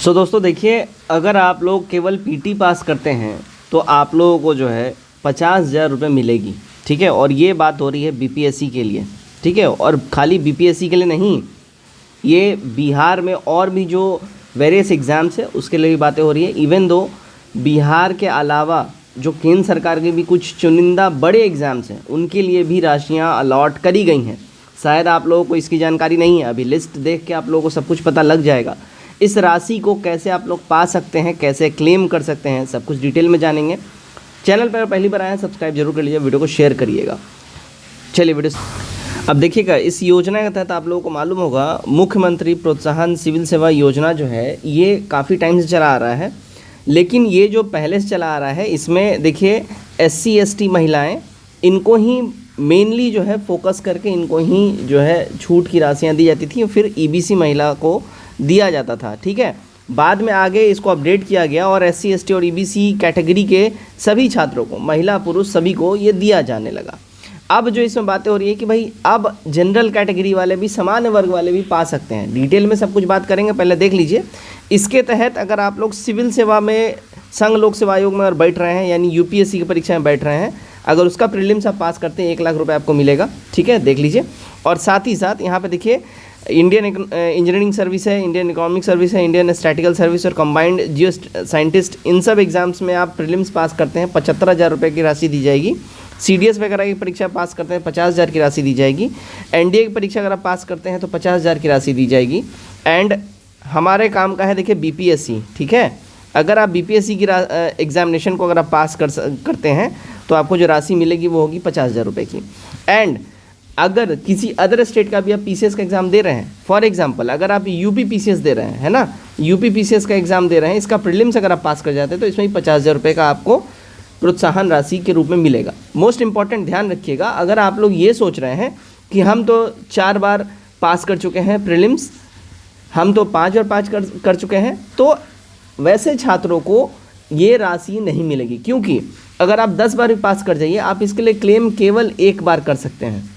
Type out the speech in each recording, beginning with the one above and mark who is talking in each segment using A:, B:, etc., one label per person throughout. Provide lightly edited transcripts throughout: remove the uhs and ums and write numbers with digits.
A: दोस्तों देखिए, अगर आप लोग केवल पीटी पास करते हैं तो आप लोगों को जो है 50,000 रुपये मिलेगी। ठीक है, और ये बात हो रही है बीपीएससी के लिए। ठीक है, और खाली बीपीएससी के लिए नहीं, ये बिहार में और भी जो वेरियस एग्ज़ाम्स है उसके लिए भी बातें हो रही है। इवन दो बिहार के अलावा जो केंद्र सरकार के भी कुछ चुनिंदा बड़े एग्ज़ाम्स हैं उनके लिए भी राशियाँ अलॉट करी गई हैं। शायद आप लोगों को इसकी जानकारी नहीं है, अभी लिस्ट देख के आप लोगों को सब कुछ पता लग जाएगा। इस राशि को कैसे आप लोग पा सकते हैं, कैसे क्लेम कर सकते हैं, सब कुछ डिटेल में जानेंगे। चैनल पर पहली बार आए हैं सब्सक्राइब जरूर कर लीजिए, वीडियो को शेयर करिएगा। चलिए वीडियो अब देखिएगा। इस योजना के तहत आप लोगों को मालूम होगा, मुख्यमंत्री प्रोत्साहन सिविल सेवा योजना जो है ये काफ़ी टाइम से चला आ रहा है। लेकिन ये जो पहले से चला आ रहा है इसमें देखिए SC ST महिलाएं, इनको ही मेनली जो है फोकस करके इनको ही जो है छूट की राशियां दी जाती थी, फिर EBC महिला को दिया जाता था। ठीक है, बाद में आगे इसको अपडेट किया गया और SC ST और EBC कैटेगरी के सभी छात्रों को, महिला पुरुष सभी को ये दिया जाने लगा। अब जो इसमें बातें हो रही है कि भाई अब जनरल कैटेगरी वाले भी, सामान्य वर्ग वाले भी पा सकते हैं। डिटेल में सब कुछ बात करेंगे, पहले देख लीजिए। इसके तहत अगर आप लोग सिविल सेवा में, संघ लोक सेवा आयोग में और बैठ रहे हैं, यानी UPSC की परीक्षा में बैठ रहे हैं, अगर उसका प्रीलिम्स आप पास करते हैं 1 लाख रुपये आपको मिलेगा। ठीक है, देख लीजिए। और साथ ही साथ यहाँ पे देखिए, इंडियन इंजीनियरिंग सर्विस है, इंडियन इकोनॉमिक सर्विस है, इंडियन स्टैटिकल सर्विस और कंबाइंड जियो साइंटिस्ट, इन सब एग्जाम्स में आप प्रीलिम्स पास करते हैं 75,000 रुपये की राशि दी जाएगी। CDS वगैरह की परीक्षा पास करते हैं 50,000 की राशि दी जाएगी। NDA की परीक्षा अगर आप पास करते हैं तो 50,000 की राशि दी जाएगी। एंड हमारे काम का है देखिए BPSC। ठीक है, अगर आप BPSC की एग्जामिनेशन को अगर आप पास करते हैं तो आपको जो राशि मिलेगी वो होगी 50,000 रुपये की। एंड अगर किसी अदर स्टेट का भी आप PCS का एग्ज़ाम दे रहे हैं, फॉर एग्जांपल अगर आप UP PCS दे रहे हैं, है ना, UP PCS का एग्ज़ाम दे रहे हैं, इसका प्रीलिम्स अगर आप पास कर जाते हैं तो इसमें 50,000 रुपये का आपको प्रोत्साहन राशि के रूप में मिलेगा। मोस्ट इंपॉर्टेंट ध्यान रखिएगा, अगर आप लोग ये सोच रहे हैं कि हम तो 4 बार पास कर चुके हैं प्रीलिम्स, हम तो 5 बार पास कर चुके हैं, तो वैसे छात्रों को ये राशि नहीं मिलेगी। क्योंकि अगर आप 10 बार भी पास कर जाइए, आप इसके लिए क्लेम केवल 1 बार कर सकते हैं।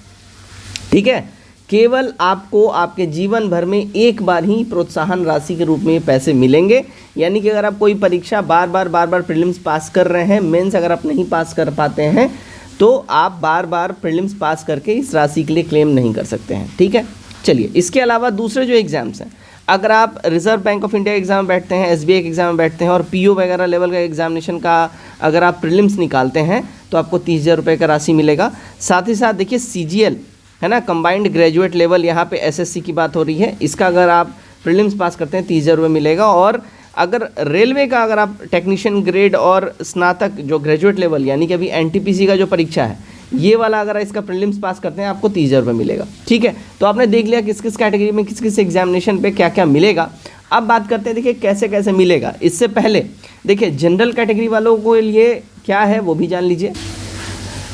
A: ठीक है, केवल आपको आपके जीवन भर में 1 बार ही प्रोत्साहन राशि के रूप में पैसे मिलेंगे। यानी कि अगर आप कोई परीक्षा बार बार प्रीलिम्स पास कर रहे हैं, मेंस अगर आप नहीं पास कर पाते हैं तो आप बार बार प्रीलिम्स पास करके इस राशि के लिए क्लेम नहीं कर सकते हैं। ठीक है, चलिए। इसके अलावा दूसरे जो एग्ज़ाम्स हैं, अगर आप reserve bank of India exam में बैठते हैं, SBI के एग्ज़ाम में बैठते हैं और PO वगैरह लेवल का एग्जामिनेशन का अगर आप प्रीलिम्स निकालते हैं तो आपको 30,000 रुपये का राशि मिलेगा। साथ ही साथ देखिए CGL है ना, कंबाइंड ग्रेजुएट लेवल, यहाँ पे SSC की बात हो रही है, इसका अगर आप प्रीलिम्स पास करते हैं 30,000 रुपये मिलेगा। और अगर रेलवे का अगर आप टेक्नीशियन ग्रेड और स्नातक जो ग्रेजुएट लेवल, यानी कि अभी NTPC का जो परीक्षा है ये वाला, अगर इसका प्रीलिम्स पास करते हैं आपको 30,000 रुपये मिलेगा। ठीक है, तो आपने देख लिया किस किस कैटेगरी में किस किस एग्जामिनेशन पे क्या क्या मिलेगा। अब बात करते हैं देखिए कैसे कैसे मिलेगा। इससे पहले देखिए जनरल कैटेगरी वालों के लिए क्या है वो भी जान लीजिए।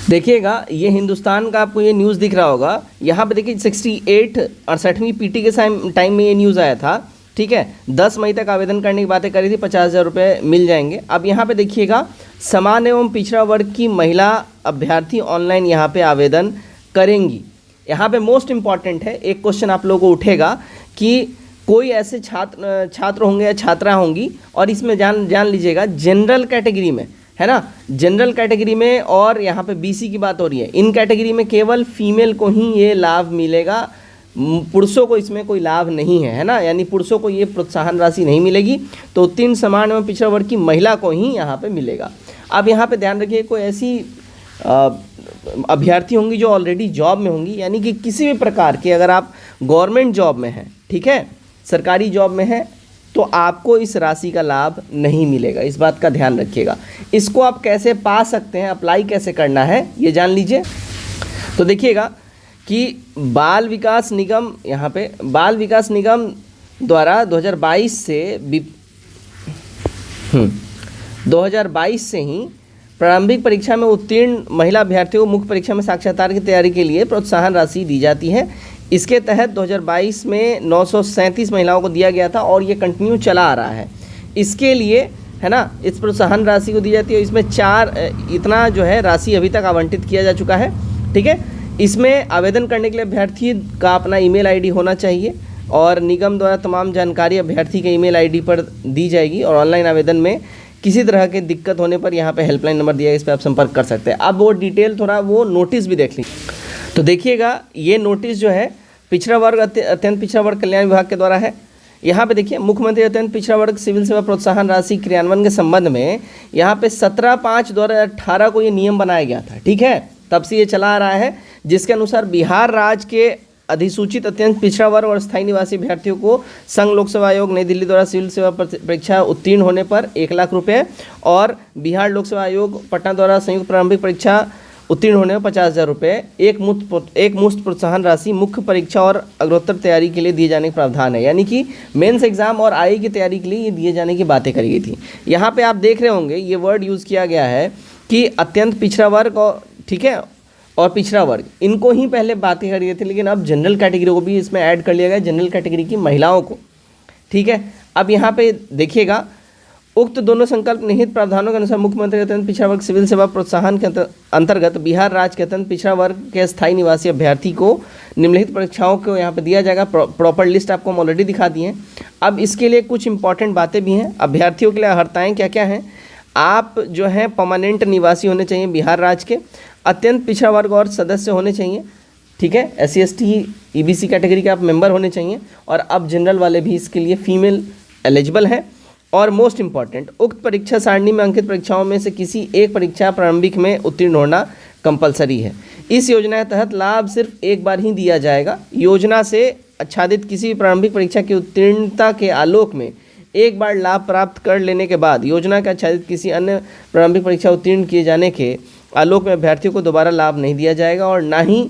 A: देखिएगा, ये हिंदुस्तान का आपको ये न्यूज़ दिख रहा होगा, यहाँ पे देखिए 68वीं PT के टाइम में ये न्यूज़ आया था। ठीक है, 10 मई तक आवेदन करने की बातें करी थी, 50,000 रुपये मिल जाएंगे। अब यहाँ पे देखिएगा, समान एवं पिछड़ा वर्ग की महिला अभ्यर्थी ऑनलाइन यहाँ पे आवेदन करेंगी। यहाँ पे मोस्ट इम्पॉर्टेंट है, एक क्वेश्चन आप लोगों को उठेगा कि कोई ऐसे छात्र होंगे या छात्रा होंगी, और इसमें जान लीजिएगा जनरल कैटेगरी में, है ना, जनरल कैटेगरी में और यहाँ पे BC की बात हो रही है, इन कैटेगरी में केवल फीमेल को ही ये लाभ मिलेगा, पुरुषों को इसमें कोई लाभ नहीं है ना, यानी पुरुषों को ये प्रोत्साहन राशि नहीं मिलेगी, तो उत्तीर्ण समान एवं पिछड़ा वर्ग की महिला को ही यहाँ पे मिलेगा। अब यहाँ पे ध्यान रखिए, कोई ऐसी अभ्यर्थी होंगी जो ऑलरेडी जॉब में होंगी, यानी कि किसी भी प्रकार के अगर आप गवर्नमेंट जॉब में हैं, ठीक है, सरकारी जॉब में हैं, तो आपको इस राशि का लाभ नहीं मिलेगा। इस बात का ध्यान रखिएगा। इसको आप कैसे पा सकते हैं, अप्लाई कैसे करना है ये जान लीजिए। तो देखिएगा कि बाल विकास निगम, यहाँ पे बाल विकास निगम द्वारा 2022 से ही प्रारंभिक परीक्षा में उत्तीर्ण महिला अभ्यर्थियों को मुख्य परीक्षा में साक्षात्कार की तैयारी के लिए प्रोत्साहन राशि दी जाती है। इसके तहत 2022 में 937 महिलाओं को दिया गया था और ये कंटिन्यू चला आ रहा है। इसके लिए, है ना, इस प्रोत्साहन राशि को दी जाती है। इसमें इतना जो है राशि अभी तक आवंटित किया जा चुका है। ठीक है, इसमें आवेदन करने के लिए अभ्यर्थी का अपना ईमेल आईडी होना चाहिए। और निगम द्वारा तमाम जानकारी अभ्यर्थी के ईमेल आईडी पर दी जाएगी। और ऑनलाइन आवेदन में किसी तरह की दिक्कत होने पर यहाँ पे हेल्पलाइन नंबर दिया है, इस पर आप संपर्क कर सकते हैं। अब वो डिटेल थोड़ा वो नोटिस भी देख लीजिए। तो देखिएगा ये नोटिस जो है पिछड़ा वर्ग अत्यंत पिछड़ा वर्ग कल्याण विभाग के द्वारा है। यहाँ पे देखिए मुख्यमंत्री अत्यंत पिछड़ा वर्ग सिविल सेवा प्रोत्साहन राशि क्रियान्वयन के संबंध में यहाँ पे 17/5/2018 को ये नियम बनाया गया था, ठीक है, तब से ये चला आ रहा है, जिसके अनुसार बिहार राज्य के अधिसूचित अत्यंत पिछड़ा वर्ग और स्थायी निवासी अभ्यर्थियों को संघ लोक सेवा आयोग नई दिल्ली द्वारा सिविल सेवा परीक्षा उत्तीर्ण होने पर 1 लाख रुपये और बिहार लोक सेवा आयोग पटना द्वारा संयुक्त प्रारंभिक परीक्षा उत्तीर्ण होने पर 50,000 रुपये एक मुश्त प्रोत्साहन राशि मुख्य परीक्षा और अग्रोत्तर तैयारी के लिए दिए जाने का प्रावधान है। यानी कि मेंस एग्जाम और आई की तैयारी के लिए ये दिए जाने की बातें करी गई थी। यहाँ पे आप देख रहे होंगे ये वर्ड यूज़ किया गया है कि अत्यंत पिछड़ा वर्ग और, ठीक है, और पिछड़ा वर्ग, इनको ही पहले बातें करी गई थी, लेकिन अब जनरल कैटेगरी को भी इसमें ऐड कर लिया गया, जनरल कैटेगरी की महिलाओं को, ठीक है। अब यहाँ पे देखिएगा उक्त दोनों संकल्प निहित प्रावधानों के अनुसार मुख्यमंत्री अत्यंत पिछड़ा वर्ग सिविल सेवा प्रोत्साहन के अंतर्गत बिहार राज्य के अत्यंत पिछड़ा वर्ग के स्थायी निवासी अभ्यर्थी को निम्नलिखित परीक्षाओं को यहाँ पे दिया जाएगा। प्रॉपर लिस्ट आपको हम ऑलरेडी दिखा दी है। अब इसके लिए कुछ इंपॉर्टेंट बातें भी हैं। अभ्यर्थियों के लिए अर्हताएँ क्या क्या हैं? आप जो हैं परमानेंट निवासी होने चाहिए बिहार राज्य के, अत्यंत पिछड़ा वर्ग और सदस्य होने चाहिए, ठीक है, SC/ST EBC कैटेगरी के आप मेंबर होने चाहिए। और अब जनरल वाले भी इसके लिए फीमेल एलिजिबल हैं। और मोस्ट इंपॉर्टेंट, उक्त परीक्षा सारणी में अंकित परीक्षाओं में से किसी एक परीक्षा प्रारंभिक में उत्तीर्ण होना कंपलसरी है। इस योजना के तहत लाभ सिर्फ एक बार ही दिया जाएगा। योजना से आच्छादित किसी भी प्रारंभिक परीक्षा की उत्तीर्णता के आलोक में एक बार लाभ प्राप्त कर लेने के बाद योजना के आच्छादित किसी अन्य प्रारंभिक परीक्षा उत्तीर्ण किए जाने के आलोक में अभ्यर्थियों को दोबारा लाभ नहीं दिया जाएगा और ना ही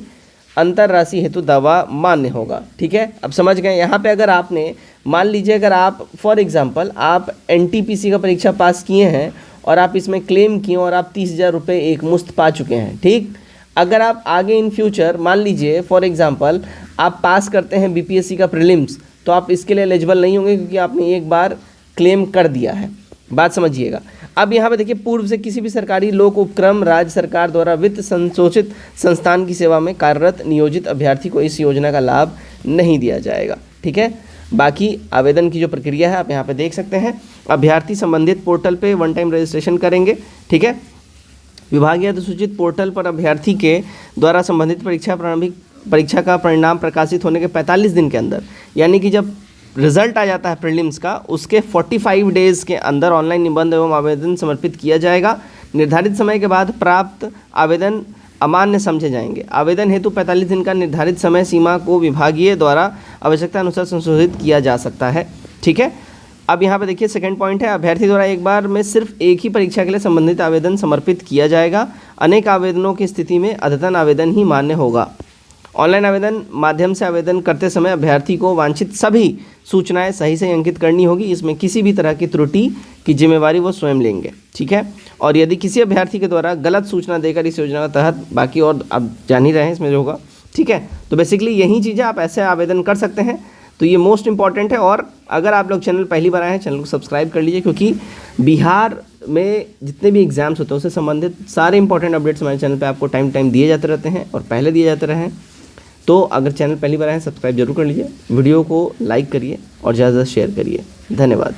A: अंतर राशि हेतु दावा मान्य होगा, ठीक है। अब समझ गए। यहाँ पे अगर आपने मान लीजिए अगर आप फॉर एग्जांपल आप NTPC का परीक्षा पास किए हैं और आप इसमें क्लेम किए और आप 30,000 रुपये एक मुश्त पा चुके हैं, ठीक। अगर आप आगे इन फ्यूचर मान लीजिए फॉर एग्जांपल आप पास करते हैं BPSC का प्रीलिम्स, तो आप इसके लिए एलिजिबल नहीं होंगे क्योंकि आपने एक बार क्लेम कर दिया है। बात समझिएगा। अब यहाँ पे देखिए पूर्व से किसी भी सरकारी लोक उपक्रम राज्य सरकार द्वारा वित्त संशोधित संस्थान की सेवा में कार्यरत नियोजित अभ्यर्थी को इस योजना का लाभ नहीं दिया जाएगा, ठीक है। बाकी आवेदन की जो प्रक्रिया है आप यहाँ पे देख सकते हैं। अभ्यर्थी संबंधित पोर्टल पे वन टाइम रजिस्ट्रेशन करेंगे, ठीक है। विभागीय अधिसूचित पोर्टल पर अभ्यर्थी के द्वारा संबंधित प्रारंभिक परीक्षा का परिणाम प्रकाशित होने के 45 दिन के अंदर, यानी कि जब रिजल्ट आ जाता है प्रीलिम्स का, उसके 45 डेज़ के अंदर ऑनलाइन निबंध एवं आवेदन समर्पित किया जाएगा। निर्धारित समय के बाद प्राप्त आवेदन अमान्य समझे जाएंगे। आवेदन हेतु 45 दिन का निर्धारित समय सीमा को विभागीय द्वारा आवश्यकता अनुसार संशोधित किया जा सकता है, ठीक है। अब यहाँ पे देखिए सेकंड पॉइंट है, अभ्यर्थी द्वारा एक बार में सिर्फ एक ही परीक्षा के लिए संबंधित आवेदन समर्पित किया जाएगा। अनेक आवेदनों की स्थिति में अद्यतन आवेदन ही मान्य होगा। ऑनलाइन आवेदन माध्यम से आवेदन करते समय अभ्यर्थी को वांछित सभी सूचनाएं सही से अंकित करनी होगी। इसमें किसी भी तरह की त्रुटि की जिम्मेवारी वो स्वयं लेंगे, ठीक है। और यदि किसी अभ्यर्थी के द्वारा गलत सूचना देकर इस योजना के तहत, बाकी और आप जान ही रहे हैं इसमें जो होगा, ठीक है। तो बेसिकली यही चीज़ें आप ऐसे आवेदन कर सकते हैं। तो ये मोस्ट इंपॉर्टेंट है। और अगर आप लोग चैनल पहली बार आए हैं, चैनल को सब्सक्राइब कर लीजिए, क्योंकि बिहार में जितने भी एग्जाम्स होते हैं उससे संबंधित सारे इंपॉर्टेंट अपडेट्स हमारे चैनल पे आपको टाइम दिए जाते रहते हैं और पहले दिए जाते रहे हैं। तो अगर चैनल पहली बार आए हैं, सब्सक्राइब जरूर कर लीजिए, वीडियो को लाइक करिए और ज़्यादा से ज़्यादा शेयर करिए। धन्यवाद।